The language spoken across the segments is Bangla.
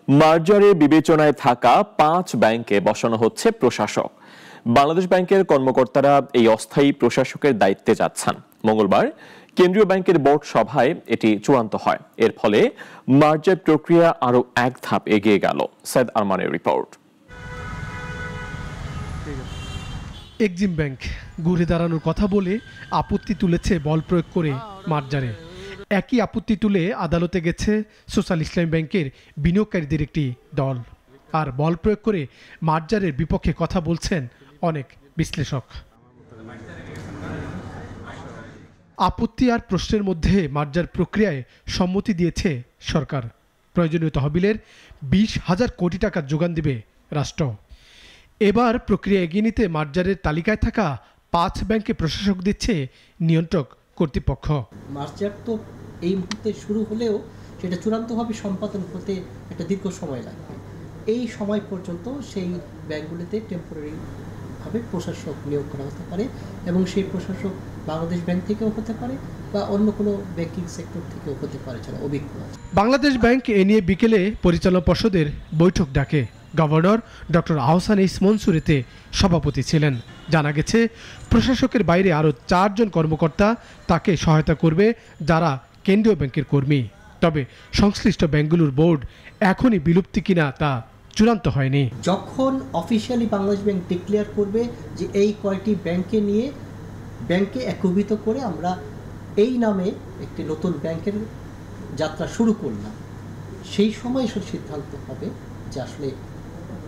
মার্জারের বিবেচনায় থাকা 5 ব্যাংকে বসানো হচ্ছে প্রশাসক। বাংলাদেশ ব্যাংকের কর্মকর্তারা এই অস্থায়ী প্রশাসকের দায়িত্বে যাচ্ছেন। মঙ্গলবার কেন্দ্রীয় ব্যাংকের বোর্ড সভায় এটি চূড়ান্ত হয়। এর ফলে মার্জার প্রক্রিয়া আরও এক ধাপ এগিয়ে গেল। সৈয়দ আরমানের রিপোর্ট। এক্সিম ব্যাংক ঘুরে দাঁড়ানোর কথা বলে আপত্তি তুলেছে বল প্রয়োগ করে মার্জারে। একই আপত্তি তুলে আদালতে গেছে সোশ্যাল ইসলামী ব্যাংকের বিনিয়োগকারীদের একটি দল। আর বল প্রয়োগ করে মার্জারের বিপক্ষে কথা বলছেন অনেক বিশ্লেষক। আপত্তি আর প্রশ্নের মধ্যে মার্জার প্রক্রিয়ায় সম্মতি দিয়েছে সরকার। প্রয়োজনীয় তহবিলের 20,000 কোটি টাকা যোগান দিবে রাষ্ট্র। এবার প্রক্রিয়া এগিয়ে নিতে মার্জারের তালিকায় থাকা 5 ব্যাংকে প্রশাসক দিচ্ছে নিয়ন্ত্রক কর্তৃপক্ষ। মার্জার তো এই মুহূর্তে শুরু হলেও সেটা চূড়ান্তভাবে সম্পাদন হতে একটা দীর্ঘ সময় লাগবে। এই সময় পর্যন্ত সেই ব্যাংকগুলিতে টেম্পোরারিভাবে প্রশাসক নিয়োগ করা হতে পারে এবং সেই প্রশাসক বাংলাদেশ ব্যাংক থেকেও হতে পারে বা অন্য কোনো ব্যাংকিং সেক্টর থেকেও হতে পারে, যারা অভিজ্ঞ আছে। বাংলাদেশ ব্যাংক এ নিয়ে বিকেলে পরিচালনা পর্ষদের বৈঠক ডাকে। গভর্নর ডক্টর আহসান ইস মনসুর এতে সভাপতি ছিলেন। জানা গেছে প্রশাসকের বাইরে আরও 4 জন কর্মকর্তা তাকে সহায়তা করবে, যারা কেন্দ্রীয় ব্যাংকের কর্মী। তবে সংশ্লিষ্ট ব্যাংকগুলোর বোর্ড এখনই বিলুপ্তি কিনা তা চূড়ান্ত হয়নি। যখন অফিসিয়ালি বাংলাদেশ ব্যাংক ডিক্লেয়ার করবে যে এই কয়টি ব্যাংকে নিয়ে ব্যাংকে একীভূত করে আমরা এই নামে একটি নতুন ব্যাংকের যাত্রা শুরু করলাম, সেই সময় সিদ্ধান্ত হবে যে আসলে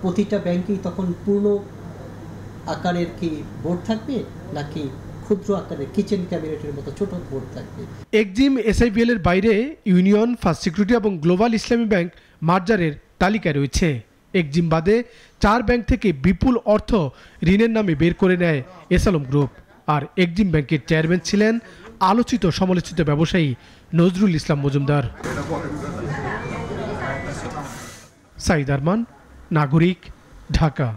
প্রতিটা ব্যাংকেই তখন পূর্ণ আকারের কি বোর্ড থাকবে নাকি ক্ষুদ্র আকারের কিচেন ক্যাবিনেটের মতো ছোট বোর্ড থাকবে। এক্সিম এসআইপিএল এর বাইরে ইউনিয়ন, ফার্স্ট সিকিউরিটি এবং গ্লোবাল ইসলামী ব্যাংক মার্জারের তালিকায় রয়েছে। এক্সিম বাদে 4 ব্যাংক থেকে বিপুল অর্থ ঋণের নামে বের করে নেয় এসালম গ্রুপ। আর এক্সিম ব্যাংকের চেয়ারম্যান ছিলেন আলোচিত সমালোচিত ব্যবসায়ী নজরুল ইসলাম মজুমদার। সাইদ আরমান, নাগরিক, ঢাকা।